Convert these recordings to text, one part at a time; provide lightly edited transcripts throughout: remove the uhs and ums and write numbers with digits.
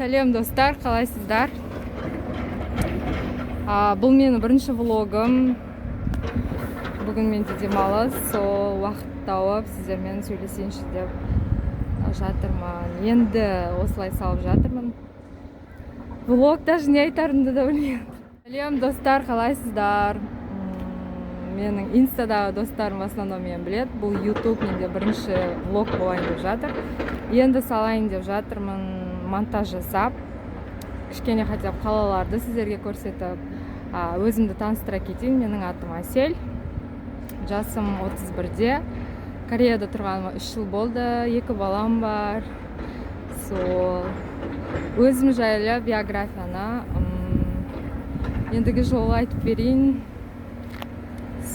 Сәлем достар, қалайсыздар? Бұл менің бірінші влогым. Бүгін менде демалыс, сол уақыт тауып сіздермен сөйлесейінші деп жатырмын. Енді осылай салып жатырмын. Влог даже не айтарымды да білмеймін. Сәлем достар, қалайсыздар? Менің инстадағы достарым в основном мен біледі. Бұл YouTube менде бірінші влог болайын деп жатыр. Енді салайын деп жатырмын, монтаж жасап. Кішкене хотя бы қалаларды сіздерге көрсетіп, өзімді таныстыра кетейін. Менің атым Асель. Жасым 31-де. Кореяда тұрғаныма 3 жыл болды. 2 балам бар. Сол өзім жайлы биографияны ендігі жолы айтып берейін.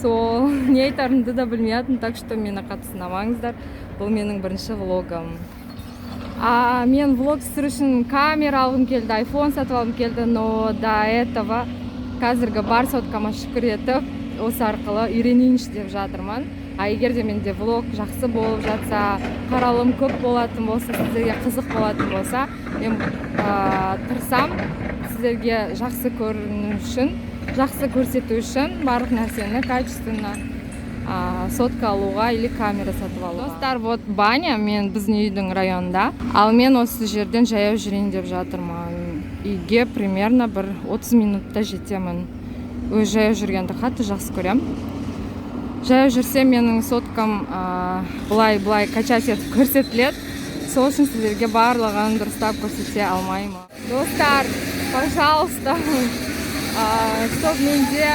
Сол не айтарымды да білмейтін, так что мені қатты сынамаңыздар. Бұл менің бірінші влогым. Мен влог түсіру үшін камера алғым келді, айфон сатып алғым келді, но до этого қазіргі бар соткама шүкір етіп, осы арқылы үйренейінші деп жатырмын. Егер де менде влог жақсы болып жатса, қаралым көп болатын болса, сіздерге қызық болатын болса, мен тырысам сіздерге жақсы көріну үшін, жақсы көрсету үшін барлық нәрсені качественно сотка алуға или камера сатып алуға. Достар, вот баня, мен біздің үйдің районында. Ал мен осы жерден жаяу жүрейін деп жатырмын. Үйге примерно бір 30 минутта жетемін. Жаяу жүргенді қатты жақсы көрем. Жаяу жүрсем менің соткам бұлай качать етіп көрсетіледі. Сол үшін сіздерге барлығын дұрыстап көрсете алмаймын. Достар, пожалуйста, чтоб менде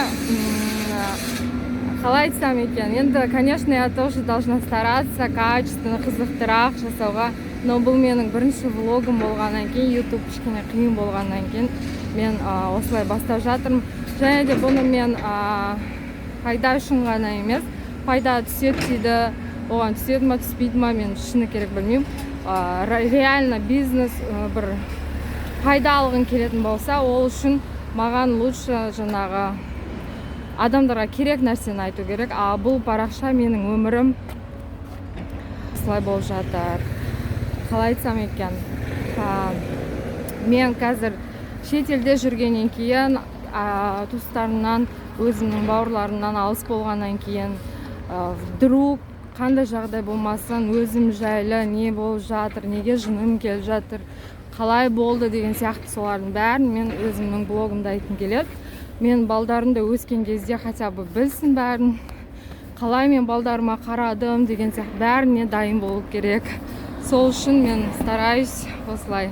қалай айтсам екен. Енді, конечно, я тоже должна стараться качественно, қызықтырақ жасауға. Но бұл менің бірінші влогым болғаннан кейін, YouTube кішкене қиын болғаннан кейін мен осылай бастап жатырмын. Және де бұны мен пайда үшін ғана емес, пайда түседі дейді, оған түседі ма, түспейді ма, мен шыны керек білмеймін. Реально бизнес бір пайда алғын келетін болса, ол үшін маған лучше жаңағы адамдарға керек нәрсені айту керек. Бұл парақша менің өмірім осылай болып жатыр. Қалай айтсам екен, мен қазір шетелде жүргеннен кейін, туыстарымнан, өзімнің бауырларымнан алыс болғаннан кейін, вдруг қандай жағдай болмасын, өзім жайлы не болып жатыр, неге жыным келіп жатыр, қалай болды деген сияқты солардың бәрін мен өзімнің блогымда айтқым келеді. Мен балдарымды өскен кезде хотя бы білсін бәрін, қалай мен балдарыма қарадым деген сияқты бәріне дайын болу керек. Сол үшін мен стараюсь осылай.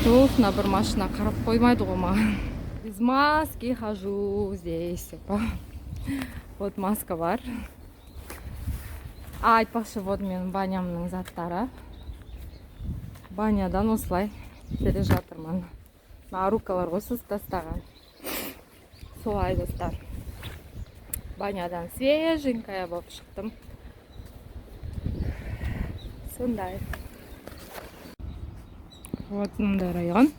Толықна бір машина қарап қоймайды ғой маған. Без маски хожу здесь. Вот маска бар. Айтпақшы, вот менің банямның заттары. Банядан осылай келе жатырмын. Рукалар осы тастаған. Солай достар. Банядан свеженькая болып шықтым. Сондай. Вот мындай район.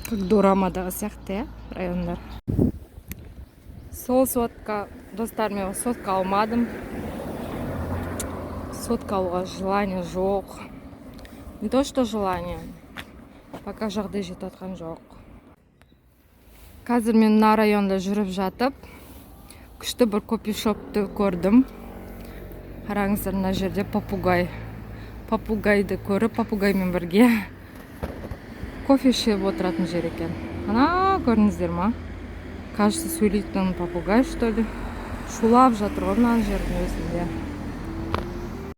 Как дорамадағы сияқты, райондар. Сол сотка, достар, мен сотка алмадым. Сотка алуға желание жоқ. Не то, что желание. Пока жағдай жетіп атқан жоқ. Қазір мен на районда жүріп жатып, күшті бір кофешопты көрдім. Қараңыздар, мына жерде попугай. Попугайды көріп, попугаймен бірге кофе ішіп отыратын жер екен. Ана, көрдіңіздер ма? Кажется, сөйлейтін попугай, что ли? Шулап жатыр ғой мына жердің өзінде.